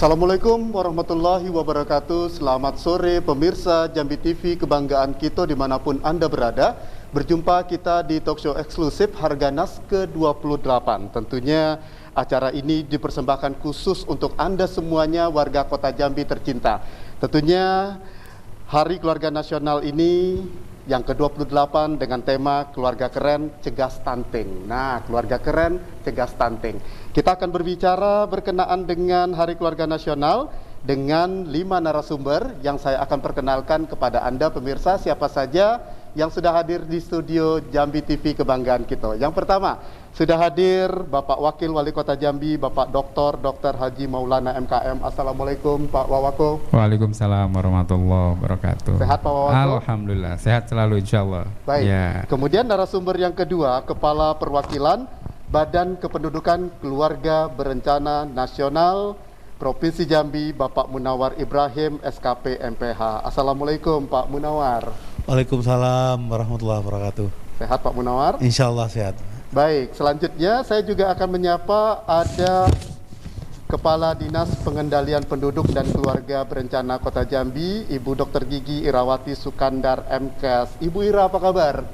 Assalamualaikum warahmatullahi wabarakatuh. Selamat sore pemirsa Jambi TV, kebanggaan kita dimanapun Anda berada. Berjumpa kita di talkshow eksklusif Harganas ke-28. Tentunya acara ini dipersembahkan khusus untuk Anda semuanya warga kota Jambi tercinta. Tentunya Hari Keluarga Nasional ini yang ke-28 dengan tema Keluarga Keren Cegah Stunting. Nah, keluarga keren cegah stunting. Kita akan berbicara berkenaan dengan Hari Keluarga Nasional dengan 5 narasumber yang saya akan perkenalkan kepada Anda pemirsa siapa saja yang sudah hadir di studio Jambi TV kebanggaan kita. Yang pertama, sudah hadir Bapak Wakil Wali Kota Jambi, Bapak Dr. Haji Maulana MKM. Assalamualaikum Pak Wawako. Waalaikumsalam warahmatullahi wabarakatuh. Sehat Pak Wawako? Alhamdulillah, sehat selalu insyaallah. Baik, ya. Kemudian narasumber yang kedua, Kepala Perwakilan Badan Kependudukan Keluarga Berencana Nasional Provinsi Jambi, Bapak Munawar Ibrahim, SKP MPH. Assalamualaikum Pak Munawar. Waalaikumsalam warahmatullahi wabarakatuh. Sehat Pak Munawar? Insyaallah sehat. Baik, selanjutnya saya juga akan menyapa ada Kepala Dinas Pengendalian Penduduk dan Keluarga Berencana Kota Jambi, Ibu Dr. Gigi Irawati Sukandar MKes. Ibu Ira, apa kabar?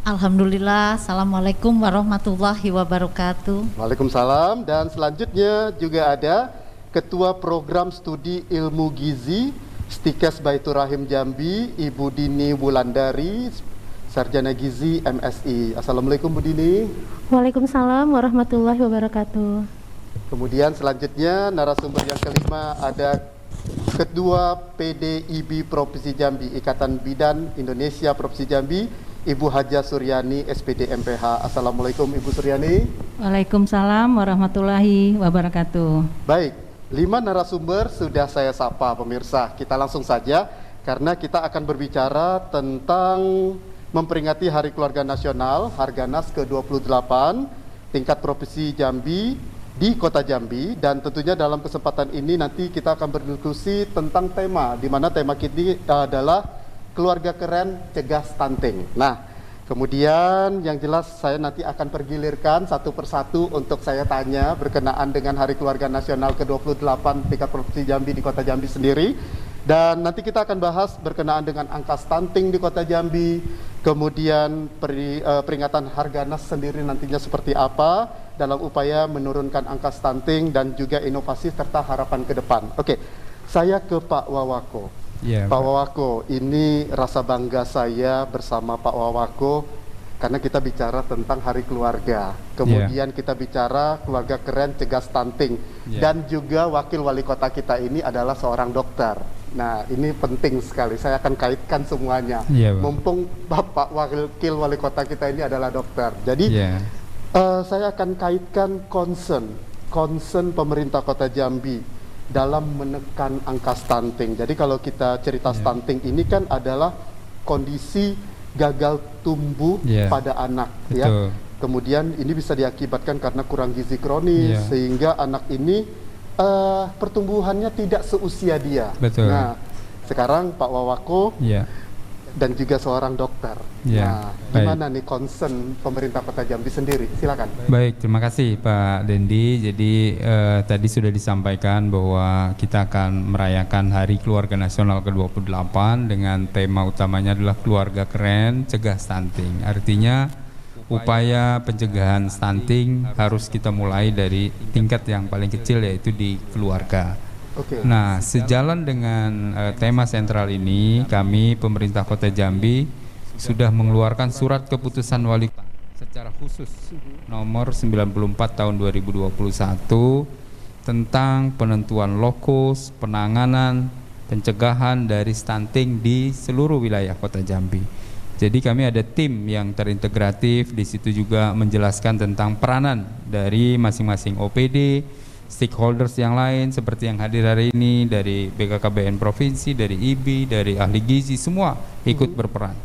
Alhamdulillah, Assalamualaikum warahmatullahi wabarakatuh. Waalaikumsalam. Dan selanjutnya juga ada Ketua Program Studi Ilmu Gizi Stikes Baitur Rahim Jambi, Ibu Dini Wulandari, Sarjana Gizi MSI. Assalamualaikum Bu Dini. Waalaikumsalam warahmatullahi wabarakatuh. Kemudian selanjutnya narasumber yang kelima ada Ketua PDIB Provinsi Jambi, Ikatan Bidan Indonesia Provinsi Jambi, Ibu Haja Suryani SPD MPH. Assalamualaikum Ibu Suryani. Waalaikumsalam warahmatullahi wabarakatuh. Baik, 5 narasumber sudah saya sapa pemirsa. Kita langsung saja karena kita akan berbicara tentang memperingati Hari Keluarga Nasional Harganas ke-28 tingkat Provinsi Jambi di Kota Jambi, dan tentunya dalam kesempatan ini nanti kita akan berdiskusi tentang tema, di mana tema kita adalah Keluarga Keren Cegah Stunting. Nah, kemudian yang jelas saya nanti akan pergilirkan satu persatu untuk saya tanya berkenaan dengan Hari Keluarga Nasional ke-28 tingkat Provinsi Jambi di Kota Jambi sendiri. Dan nanti kita akan bahas berkenaan dengan angka stunting di Kota Jambi, kemudian peringatan Harganas sendiri nantinya seperti apa dalam upaya menurunkan angka stunting dan juga inovasi serta harapan ke depan. Oke, saya ke Pak Wawako. Ya, Pak Wawako, ini rasa bangga saya bersama Pak Wawako karena kita bicara tentang Hari Keluarga. Kemudian kita bicara keluarga keren cegah stunting. Dan juga wakil wali kota kita ini adalah seorang dokter. Nah, ini penting sekali. Saya akan kaitkan semuanya. Mumpung Bapak wakil wali kota kita ini adalah dokter. Jadi saya akan kaitkan concern pemerintah Kota Jambi dalam menekan angka stunting. Jadi kalau kita cerita stunting ini kan adalah kondisi gagal tumbuh pada anak. Ya. Kemudian ini bisa diakibatkan karena kurang gizi kronis sehingga anak ini pertumbuhannya tidak seusia dia. Nah, sekarang Pak Wawako dan juga seorang dokter. Nah, gimana nih concern pemerintah Kota Jambi sendiri? Silakan. Baik, terima kasih Pak Dendi. Jadi tadi sudah disampaikan bahwa kita akan merayakan Hari Keluarga Nasional ke-28 dengan tema utamanya adalah Keluarga Keren Cegah Stunting. Artinya upaya pencegahan stunting harus kita mulai dari tingkat yang paling kecil, yaitu di keluarga. Nah, sejalan dengan tema sentral ini, kami pemerintah Kota Jambi sudah mengeluarkan surat keputusan wali kota secara khusus nomor 94 tahun 2021 tentang penentuan lokus penanganan pencegahan dari stunting di seluruh wilayah Kota Jambi. Jadi kami ada tim yang terintegratif, di situ juga menjelaskan tentang peranan dari masing-masing OPD, stakeholders yang lain seperti yang hadir hari ini dari BKKBN Provinsi, dari IBI, dari ahli gizi, semua ikut berperan.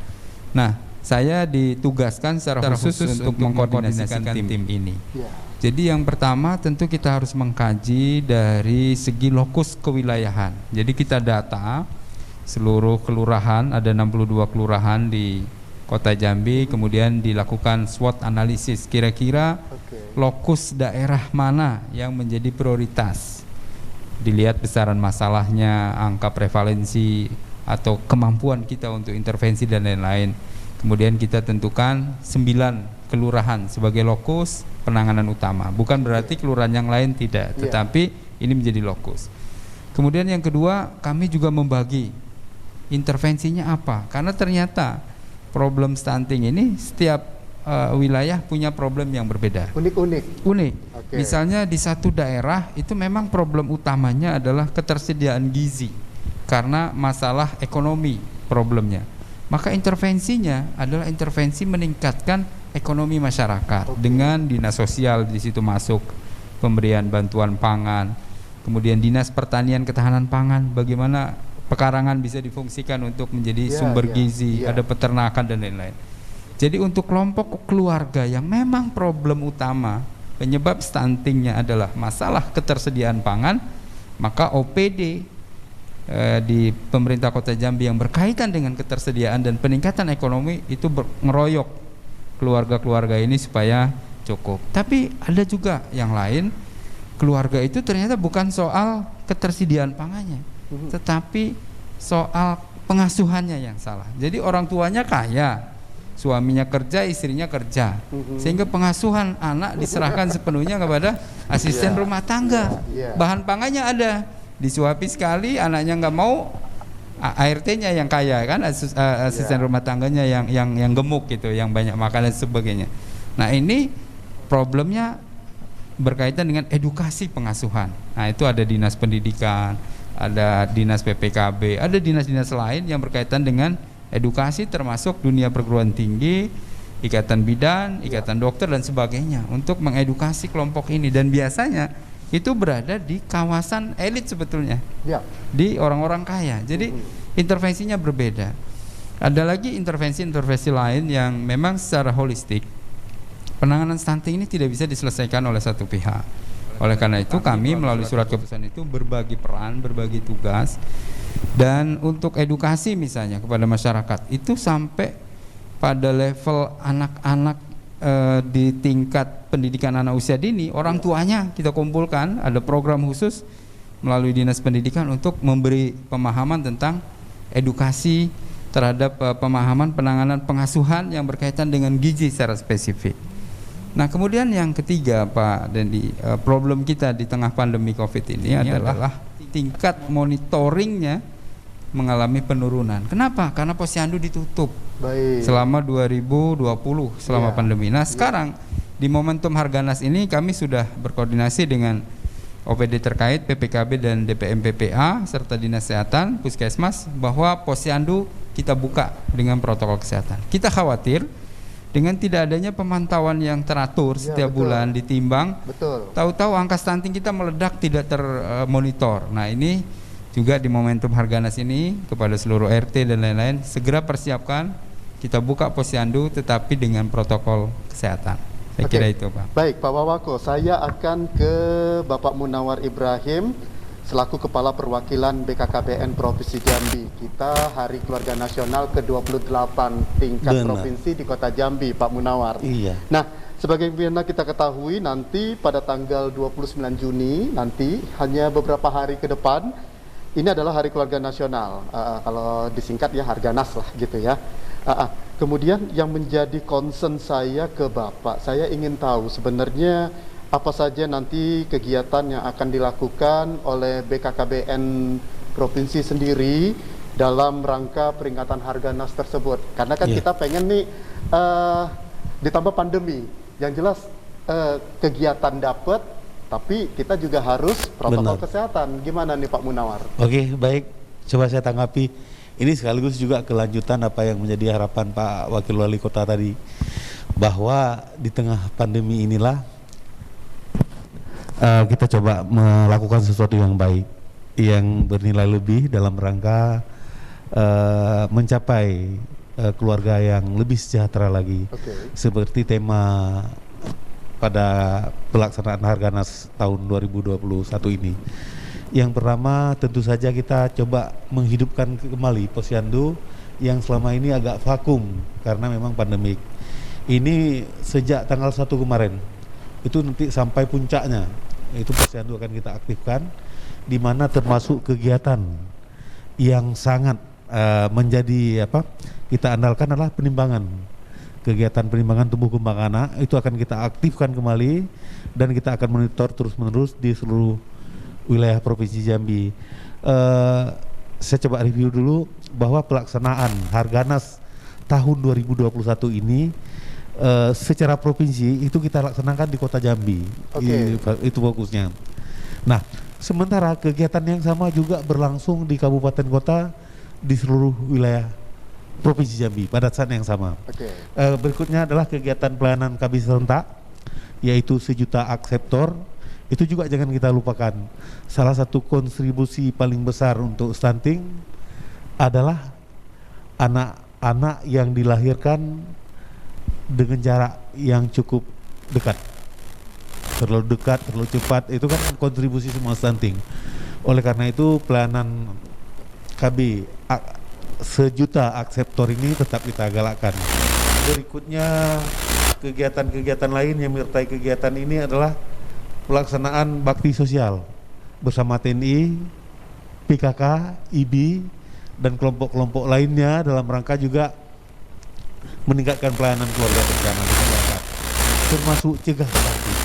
Nah, saya ditugaskan secara khusus untuk mengkoordinasikan tim ini. Jadi yang pertama tentu kita harus mengkaji dari segi lokus kewilayahan. Jadi kita data seluruh kelurahan, ada 62 kelurahan di Kota Jambi, kemudian dilakukan SWOT analisis, kira-kira lokus daerah mana yang menjadi prioritas dilihat besaran masalahnya, angka prevalensi atau kemampuan kita untuk intervensi dan lain-lain. Kemudian kita tentukan 9 kelurahan sebagai lokus penanganan utama. Bukan berarti kelurahan yang lain tidak, tetapi ini menjadi lokus. Kemudian yang kedua, kami juga membagi intervensinya apa, karena ternyata problem stunting ini setiap wilayah punya problem yang berbeda. Unik. Okay. Misalnya di satu daerah itu memang problem utamanya adalah ketersediaan gizi karena masalah ekonomi problemnya. Maka intervensinya adalah intervensi meningkatkan ekonomi masyarakat dengan dinas sosial di situ masuk, pemberian bantuan pangan, kemudian dinas pertanian ketahanan pangan, bagaimana pekarangan bisa difungsikan untuk menjadi sumber gizi, ada peternakan dan lain-lain. Jadi untuk kelompok keluarga yang memang problem utama penyebab stuntingnya adalah masalah ketersediaan pangan, maka OPD di pemerintah Kota Jambi yang berkaitan dengan ketersediaan dan peningkatan ekonomi itu ngeroyok keluarga-keluarga ini supaya cukup. Tapi ada juga yang lain, keluarga itu ternyata bukan soal ketersediaan pangannya, tetapi soal pengasuhannya yang salah. Jadi orang tuanya kaya, suaminya kerja, istrinya kerja, sehingga pengasuhan anak diserahkan sepenuhnya kepada asisten rumah tangga. Bahan pangannya ada, disuapi sekali, anaknya nggak mau, ART-nya yang kaya kan, asisten rumah tangganya yang gemuk gitu, yang banyak makan dan sebagainya. Nah ini problemnya berkaitan dengan edukasi pengasuhan. Nah itu ada dinas pendidikan, ada dinas PPKB, ada dinas-dinas lain yang berkaitan dengan edukasi, termasuk dunia perguruan tinggi, ikatan bidan, ikatan dokter dan sebagainya, untuk mengedukasi kelompok ini. Dan biasanya itu berada di kawasan elit sebetulnya, di orang-orang kaya. Jadi intervensinya berbeda. Ada lagi intervensi-intervensi lain yang memang secara holistik penanganan stunting ini tidak bisa diselesaikan oleh satu pihak. Oleh karena itu kami melalui surat keputusan itu berbagi peran, berbagi tugas. Dan untuk edukasi misalnya kepada masyarakat itu sampai pada level anak-anak di tingkat pendidikan anak usia dini, orang tuanya kita kumpulkan, ada program khusus melalui dinas pendidikan untuk memberi pemahaman tentang edukasi terhadap pemahaman penanganan pengasuhan yang berkaitan dengan gizi secara spesifik. Nah kemudian yang ketiga Pak Dendi, problem kita di tengah pandemi COVID ini adalah tingkat monitoringnya mengalami penurunan. Kenapa? Karena posyandu ditutup selama 2020 selama pandemi. Nah sekarang di momentum Harganas ini kami sudah berkoordinasi dengan OPD terkait, PPKB dan DPM PPA serta Dinas Kesehatan, Puskesmas, bahwa posyandu kita buka dengan protokol kesehatan. Kita khawatir dengan tidak adanya pemantauan yang teratur setiap bulan ditimbang, tahu-tahu angka stunting kita meledak, tidak termonitor. Nah ini juga di momentum Harganas ini kepada seluruh RT dan lain-lain, segera persiapkan, kita buka posyandu tetapi dengan protokol kesehatan. Saya kira itu Pak. Baik Pak Wawako, saya akan ke Bapak Munawar Ibrahim selaku Kepala Perwakilan BKKBN Provinsi Jambi. Kita Hari Keluarga Nasional ke-28 tingkat provinsi di Kota Jambi, Pak Munawar. Nah, sebagaimana kita ketahui nanti pada tanggal 29 Juni nanti, hanya beberapa hari ke depan, ini adalah Hari Keluarga Nasional. Kalau disingkat ya Harganas lah gitu ya. Kemudian yang menjadi concern saya ke Bapak, saya ingin tahu sebenarnya apa saja nanti kegiatan yang akan dilakukan oleh BKKBN Provinsi sendiri dalam rangka peringatan Harganas tersebut. Karena kan kita pengen nih ditambah pandemi, yang jelas kegiatan dapat, tapi kita juga harus protokol kesehatan. Gimana nih Pak Munawar? Oke, baik. Coba saya tanggapi. Ini sekaligus juga kelanjutan apa yang menjadi harapan Pak Wakil Wali Kota tadi, bahwa di tengah pandemi inilah kita coba melakukan sesuatu yang baik, yang bernilai lebih dalam rangka mencapai keluarga yang lebih sejahtera lagi. Seperti tema pada pelaksanaan Harganas tahun 2021 ini. Yang pertama tentu saja kita coba menghidupkan kembali posyandu yang selama ini agak vakum karena memang pandemik. Ini sejak tanggal 1 kemarin, itu nanti sampai puncaknya, itu posyandu akan kita aktifkan di mana termasuk kegiatan yang sangat menjadi kita andalkan adalah penimbangan. Kegiatan penimbangan tumbuh kembang anak itu akan kita aktifkan kembali dan kita akan monitor terus-menerus di seluruh wilayah Provinsi Jambi. Saya coba review dulu bahwa pelaksanaan Harganas tahun 2021 ini secara provinsi itu kita laksanakan di Kota Jambi. Itu fokusnya. Nah, sementara kegiatan yang sama juga berlangsung di kabupaten kota di seluruh wilayah Provinsi Jambi pada saat yang sama. Berikutnya adalah kegiatan pelayanan KB serentak, yaitu 1 juta akseptor. Itu juga jangan kita lupakan. Salah satu kontribusi paling besar untuk stunting adalah anak-anak yang dilahirkan dengan jarak yang cukup dekat. Terlalu dekat, terlalu cepat, itu kan kontribusi semua stunting. Oleh karena itu pelayanan KB 1 juta akseptor ini tetap kita galakkan. Berikutnya kegiatan-kegiatan lain yang menyertai kegiatan ini adalah pelaksanaan bakti sosial bersama TNI, PKK, IBI, dan kelompok-kelompok lainnya dalam rangka juga meningkatkan pelayanan keluarga berencana di masyarakat, termasuk cegah stunting.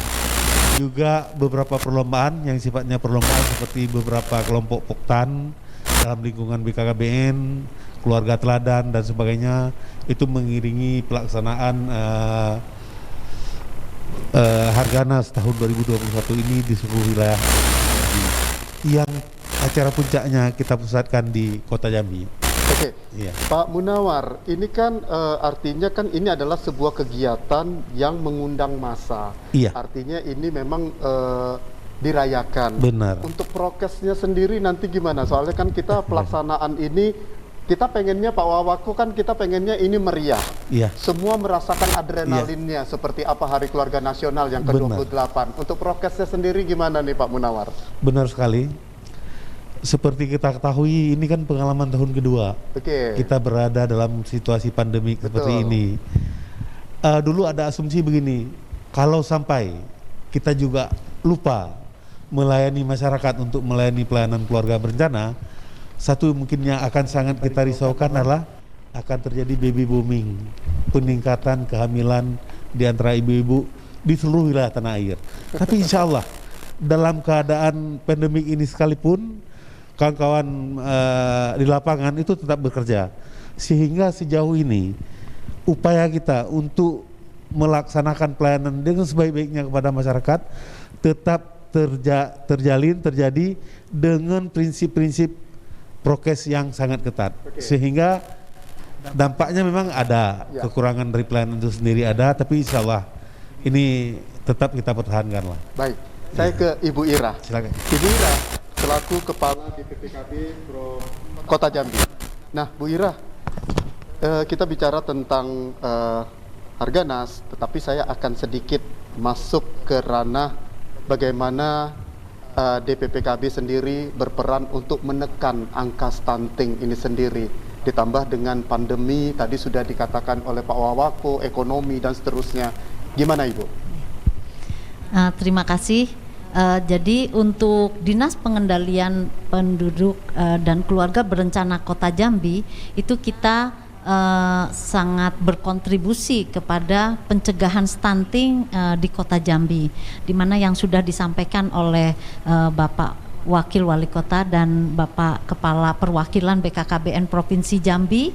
Juga beberapa perlombaan yang sifatnya perlombaan seperti beberapa kelompok poktan dalam lingkungan BKKBN, keluarga teladan dan sebagainya, itu mengiringi pelaksanaan Harganas tahun 2021 ini di seluruh wilayah yang acara puncaknya kita pusatkan di Kota Jambi. Pak Munawar, ini kan artinya kan ini adalah sebuah kegiatan yang mengundang massa. Artinya ini memang dirayakan. Benar. Untuk prokesnya sendiri nanti gimana? Soalnya kan kita pelaksanaan ini, kita pengennya Pak Wawako kan kita pengennya ini meriah. Semua merasakan adrenalinnya seperti apa Hari Keluarga Nasional yang ke-28. Untuk prokesnya sendiri gimana nih Pak Munawar? Benar sekali. Seperti kita ketahui ini kan pengalaman tahun kedua. Kita berada dalam situasi pandemi seperti ini. Dulu ada asumsi begini, kalau sampai kita juga lupa melayani masyarakat untuk melayani pelayanan keluarga berencana, satu mungkin yang akan sangat kita risaukan adalah akan terjadi baby booming, peningkatan kehamilan di antara ibu-ibu di seluruh wilayah tanah air. Tapi insya Allah dalam keadaan pandemik ini sekalipun, kawan-kawan di lapangan itu tetap bekerja, sehingga sejauh ini upaya kita untuk melaksanakan pelayanan dengan sebaik-baiknya kepada masyarakat tetap terjadi dengan prinsip-prinsip prokes yang sangat ketat, sehingga dampaknya memang ada kekurangan dari pelayanan itu sendiri ada, tapi insya Allah ini tetap kita pertahankan lah. Baik, saya ke Ibu Ira. Silakan. Ibu Ira selaku Kepala DPPKB Kota Jambi. Nah, Bu Ira, kita bicara tentang Harganas, tetapi saya akan sedikit masuk ke ranah bagaimana DPPKB sendiri berperan untuk menekan angka stunting ini sendiri. Ditambah dengan pandemi, tadi sudah dikatakan oleh Pak Wawako, ekonomi dan seterusnya. Gimana Ibu? Terima kasih. Jadi untuk Dinas Pengendalian Penduduk dan Keluarga Berencana Kota Jambi, itu kita sangat berkontribusi kepada pencegahan stunting di Kota Jambi, di mana yang sudah disampaikan oleh Bapak Wakil Wali Kota dan Bapak Kepala Perwakilan BKKBN Provinsi Jambi,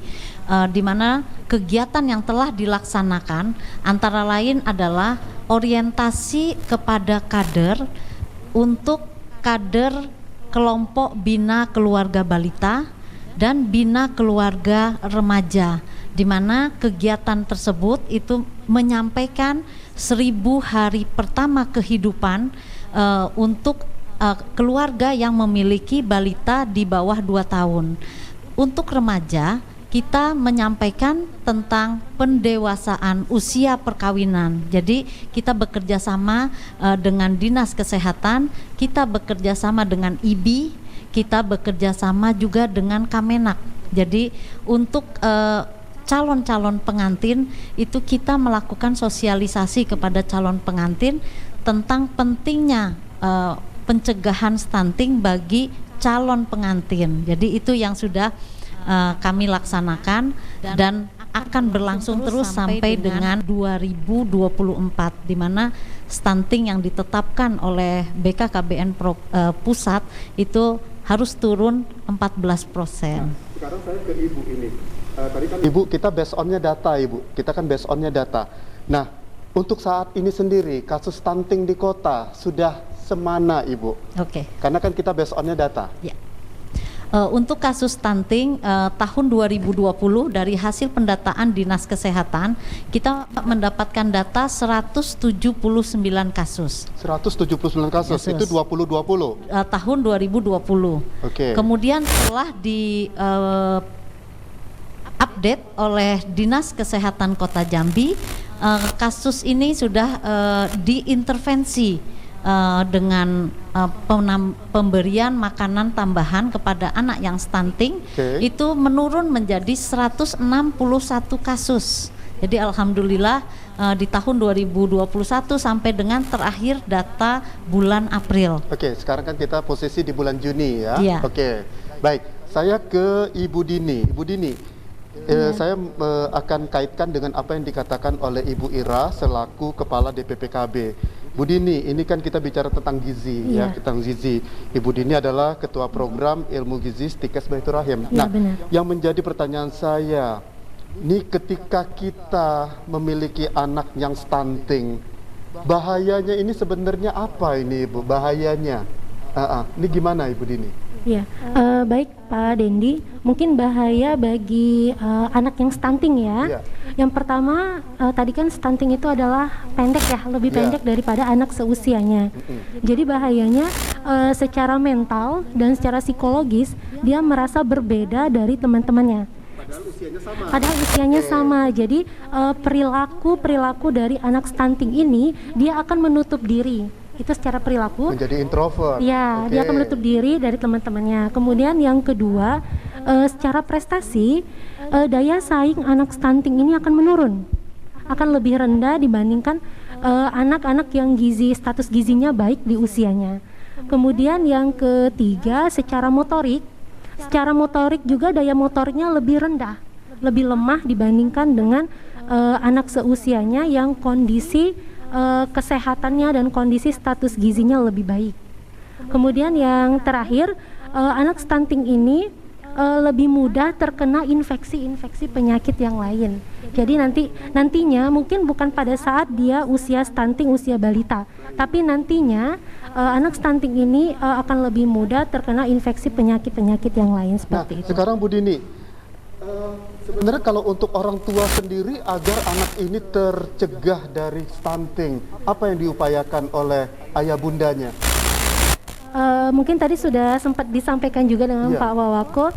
di mana kegiatan yang telah dilaksanakan antara lain adalah orientasi kepada kader untuk kader kelompok bina keluarga balita dan bina keluarga remaja, di mana kegiatan tersebut itu menyampaikan 1000 hari pertama kehidupan untuk keluarga yang memiliki balita di bawah 2 tahun. Untuk remaja, kita menyampaikan tentang pendewasaan usia perkawinan. Jadi kita bekerja sama dengan Dinas Kesehatan, kita bekerja sama dengan IBI, kita bekerja sama juga dengan Kamenak. Jadi untuk calon-calon pengantin itu kita melakukan sosialisasi kepada calon pengantin tentang pentingnya pencegahan stunting bagi calon pengantin. Jadi itu yang sudah kami laksanakan dan akan berlangsung terus sampai dengan 2024, di mana stunting yang ditetapkan oleh BKKBN pusat itu harus turun 14%. Sekarang saya ke Ibu ini. Tadi kan Ibu, kita based on-nya data, Ibu. Kita kan based on-nya data. Nah, untuk saat ini sendiri kasus stunting di kota sudah semana, Ibu? Oke. Karena kan kita based on-nya data. Ya. Untuk kasus stunting tahun 2020 dari hasil pendataan Dinas Kesehatan kita mendapatkan data 179 kasus. 179 kasus. Itu 2020. Tahun 2020. Oke. Kemudian setelah di update oleh Dinas Kesehatan Kota Jambi, kasus ini sudah diintervensi dengan pemberian makanan tambahan kepada anak yang stunting. Itu menurun menjadi 161 kasus. Jadi alhamdulillah di tahun 2021 sampai dengan terakhir data bulan April. Oke, sekarang kan kita posisi di bulan Juni ya. Iya. Oke, baik. Saya ke Ibu Dini. Ibu Dini, saya akan kaitkan dengan apa yang dikatakan oleh Ibu Ira selaku Kepala DPPKB. Bu Dini, ini kan kita bicara tentang gizi, ya, tentang gizi. Ibu Dini adalah Ketua Program Ilmu Gizi Stikes Baitur Rahim. Ya, nah, benar. yang menjadi pertanyaan saya, ini ketika kita memiliki anak yang stunting, bahayanya ini sebenarnya apa ini, Ibu? Bahayanya? Ini gimana, Ibu Dini? Ya, baik Pak Dendi, mungkin bahaya bagi anak yang stunting ya. Yang pertama, tadi kan stunting itu adalah pendek ya, lebih pendek daripada anak seusianya. Jadi bahayanya secara mental dan secara psikologis dia merasa berbeda dari teman-temannya. Padahal usianya sama. Jadi perilaku dari anak stunting ini dia akan menutup diri. Itu secara perilaku menjadi introvert. Ya, dia akan menutup diri dari teman-temannya. Kemudian yang kedua, secara prestasi, daya saing anak stunting ini akan menurun, akan lebih rendah dibandingkan anak-anak yang status gizinya baik di usianya. Kemudian yang ketiga, secara motorik juga daya motoriknya lebih rendah, lebih lemah dibandingkan dengan anak seusianya yang kondisi kesehatannya dan kondisi status gizinya lebih baik. Kemudian yang terakhir, anak stunting ini lebih mudah terkena infeksi penyakit yang lain. Jadi nantinya mungkin bukan pada saat dia usia stunting, usia balita, tapi nantinya anak stunting ini akan lebih mudah terkena infeksi penyakit yang lain seperti itu. Sekarang Bu Dini, sebenarnya kalau untuk orang tua sendiri agar anak ini tercegah dari stunting, apa yang diupayakan oleh ayah bundanya? Mungkin tadi sudah sempat disampaikan juga dengan Pak Wawako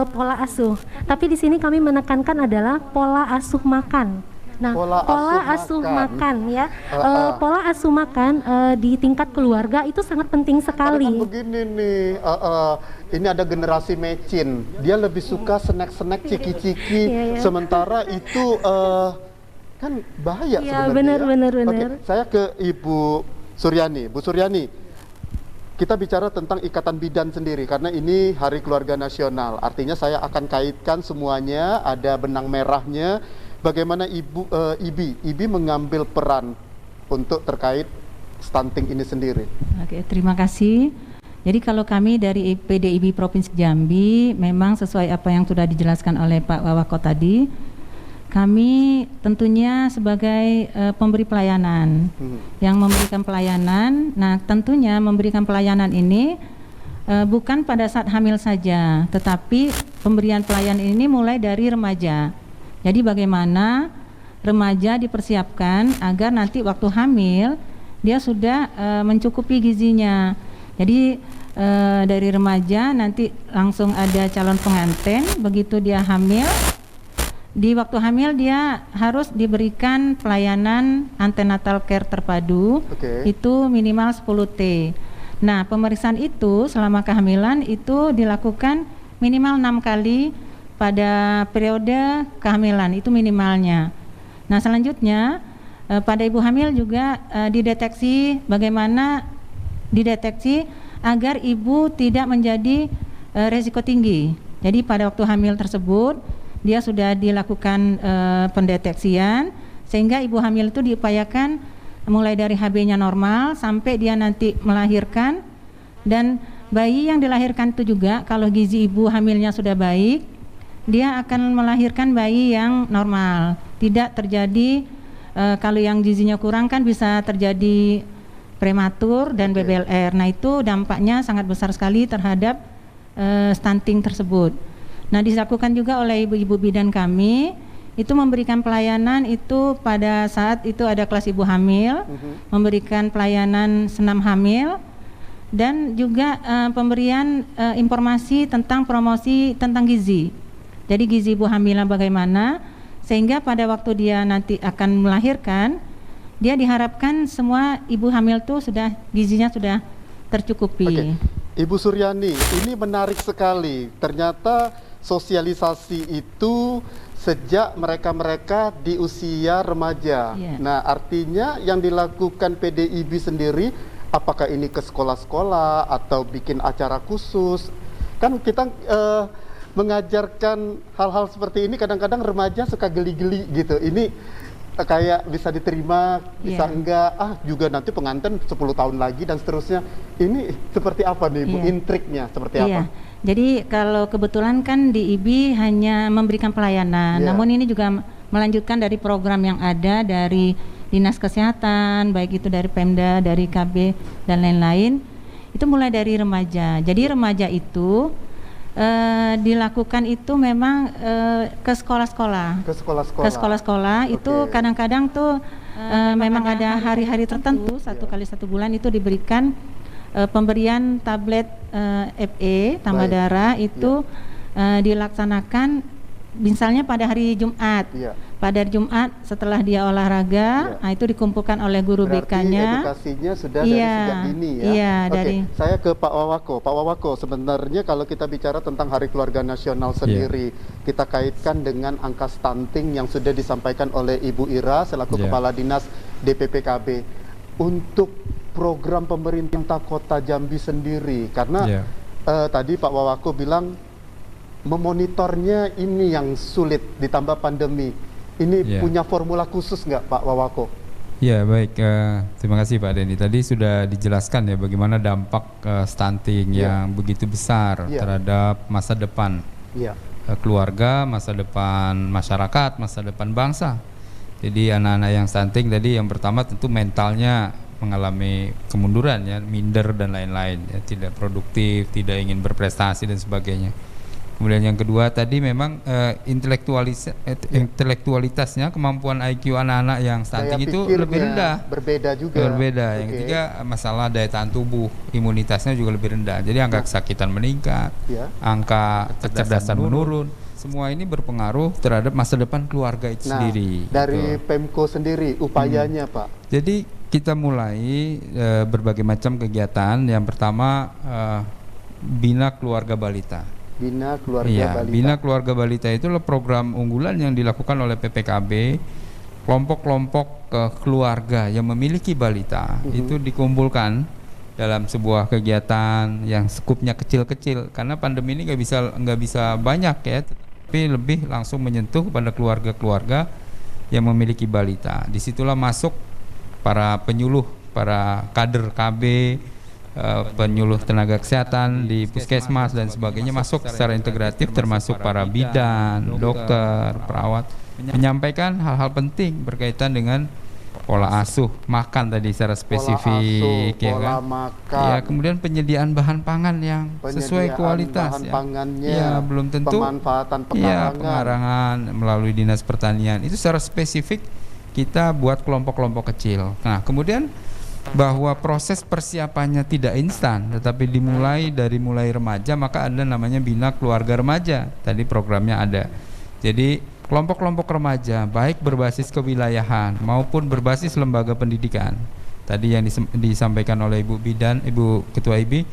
pola asuh. Tapi di sini kami menekankan adalah pola asuh makan. Nah, pola asuh makan ya. Pola asuh makan di tingkat keluarga itu sangat penting sekali. Karena kan begini nih, ini ada generasi mecin. Dia lebih suka snack-snack ciki-ciki, sementara itu kan bahaya sebenarnya. Benar. Oke, saya ke Ibu Suryani. Bu Suryani, kita bicara tentang Ikatan Bidan sendiri karena ini Hari Keluarga Nasional. Artinya saya akan kaitkan semuanya, ada benang merahnya. Bagaimana IBI mengambil peran untuk terkait stunting ini sendiri? Oke, terima kasih. Jadi kalau kami dari PDIBI Provinsi Jambi memang sesuai apa yang sudah dijelaskan oleh Pak Wawako tadi, kami tentunya sebagai pemberi pelayanan yang memberikan pelayanan. Nah, tentunya memberikan pelayanan ini bukan pada saat hamil saja, tetapi pemberian pelayanan ini mulai dari remaja. Jadi bagaimana remaja dipersiapkan agar nanti waktu hamil dia sudah mencukupi gizinya. Jadi dari remaja nanti langsung ada calon pengantin, begitu dia hamil, di waktu hamil dia harus diberikan pelayanan antenatal care terpadu, itu minimal 10T. Nah, pemeriksaan itu selama kehamilan itu dilakukan minimal 6 kali pada periode kehamilan, itu minimalnya. Nah, selanjutnya pada ibu hamil juga dideteksi bagaimana dideteksi agar ibu tidak menjadi resiko tinggi. Jadi pada waktu hamil tersebut dia sudah dilakukan pendeteksian, sehingga ibu hamil itu diupayakan mulai dari HB-nya normal sampai dia nanti melahirkan. Dan bayi yang dilahirkan itu juga kalau gizi ibu hamilnya sudah baik, dia akan melahirkan bayi yang normal. Tidak terjadi kalau yang gizinya kurang kan bisa terjadi prematur dan BBLR. Nah, itu dampaknya sangat besar sekali terhadap stunting tersebut. Nah, dilakukan juga oleh ibu-ibu bidan kami itu memberikan pelayanan itu pada saat itu ada kelas ibu hamil, memberikan pelayanan senam hamil, dan juga pemberian informasi tentang promosi tentang gizi. Jadi gizi ibu hamil bagaimana, sehingga pada waktu dia nanti akan melahirkan, dia diharapkan semua ibu hamil tuh sudah gizinya sudah tercukupi. Ibu Suryani, ini menarik sekali. Ternyata sosialisasi itu sejak mereka di usia remaja. Nah, artinya yang dilakukan PDIB sendiri, apakah ini ke sekolah-sekolah atau bikin acara khusus? Kan kita mengajarkan hal-hal seperti ini, kadang-kadang remaja suka geli-geli gitu. Ini kayak bisa diterima, bisa enggak, juga nanti pengantin 10 tahun lagi dan seterusnya. Ini seperti apa nih Bu, intriknya seperti apa? Jadi kalau kebetulan kan di IBI hanya memberikan pelayanan, namun ini juga melanjutkan dari program yang ada dari Dinas Kesehatan, baik itu dari Pemda, dari KB dan lain-lain. Itu mulai dari remaja. Jadi remaja itu dilakukan itu memang ke sekolah-sekolah. Ke sekolah-sekolah itu kadang-kadang tuh memang ada hari-hari tertentu, 1 kali 1 bulan itu diberikan pemberian tablet FE tambah darah itu dilaksanakan misalnya pada hari Jumat. Pada hari Jumat setelah dia olahraga, nah itu dikumpulkan oleh guru BK-nya. Edukasinya sudah dari sejak dini ya. Saya ke Pak Wawako. Pak Wawako, sebenarnya kalau kita bicara tentang Hari Keluarga Nasional sendiri, kita kaitkan dengan angka stunting yang sudah disampaikan oleh Ibu Ira selaku Kepala Dinas DPPKB untuk program pemerintah Kota Jambi sendiri. Karena tadi Pak Wawako bilang memonitornya ini yang sulit ditambah pandemi. Ini punya formula khusus nggak Pak Wawako? Ya baik, terima kasih Pak Denny. Tadi sudah dijelaskan ya bagaimana dampak stunting yang begitu besar terhadap masa depan keluarga, masa depan masyarakat, masa depan bangsa. Jadi anak-anak yang stunting tadi yang pertama tentu mentalnya mengalami kemunduran ya, minder dan lain-lain ya, tidak produktif, tidak ingin berprestasi dan sebagainya. Kemudian yang kedua tadi memang intelektualitasnya, kemampuan IQ anak-anak yang stunting itu lebih rendah. Berbeda juga. Berbeda. Yang ketiga masalah daya tahan tubuh, imunitasnya juga lebih rendah. Jadi angka kesakitan meningkat, angka kecerdasan menurun. Semua ini berpengaruh terhadap masa depan keluarga itu sendiri. Dari Pemko sendiri upayanya Pak? Jadi kita mulai berbagai macam kegiatan. Yang pertama Bina Keluarga Balita. Bina Keluarga Balita. Bina Keluarga Balita itu adalah program unggulan yang dilakukan oleh PPKB. Kelompok-kelompok keluarga yang memiliki balita itu dikumpulkan dalam sebuah kegiatan yang skupnya kecil-kecil. Karena pandemi ini nggak bisa banyak ya, tapi lebih langsung menyentuh pada keluarga-keluarga yang memiliki balita. Disitulah masuk para penyuluh, para kader KB, penyuluh tenaga kesehatan di puskesmas dan sebagainya masuk secara integratif, termasuk para bidan, dokter, perawat, menyampaikan hal-hal penting berkaitan dengan pola asuh, makan tadi secara spesifik, pola makan. Ya, kemudian penyediaan bahan pangan yang sesuai kualitas, belum tentu pemanfaatan pekarangan. Pekarangan melalui Dinas Pertanian itu secara spesifik kita buat kelompok-kelompok kecil. Nah, kemudian bahwa proses persiapannya tidak instan, tetapi dimulai dari remaja, maka ada namanya Bina Keluarga Remaja. Tadi programnya ada. Jadi kelompok-kelompok remaja baik berbasis kewilayahan maupun berbasis lembaga pendidikan. Tadi yang disampaikan oleh Ibu Bidan, Ibu Ketua IBI,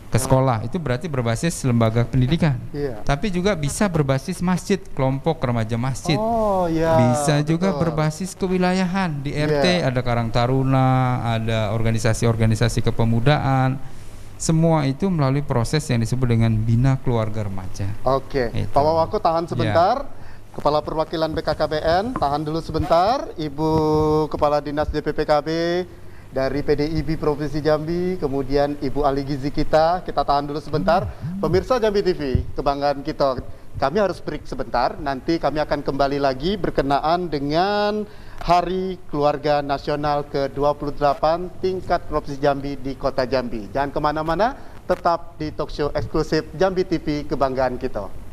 ke sekolah, itu berarti berbasis lembaga pendidikan. Tapi juga bisa berbasis masjid, kelompok remaja masjid. Bisa juga berbasis kewilayahan. Di RT ada Karang Taruna, ada organisasi-organisasi kepemudaan. Semua itu melalui proses yang disebut dengan Bina Keluarga Remaja. Pak Wawako tahan sebentar. Kepala Perwakilan BKKBN, tahan dulu sebentar. Ibu Kepala Dinas DPPKB dari PDIB Provinsi Jambi, kemudian Ibu ahli gizi kita tahan dulu sebentar. Pemirsa Jambi TV, kebanggaan kita, kami harus break sebentar, nanti kami akan kembali lagi berkenaan dengan Hari Keluarga Nasional ke-28 tingkat Provinsi Jambi di Kota Jambi. Jangan kemana-mana, tetap di talkshow eksklusif Jambi TV, kebanggaan kita.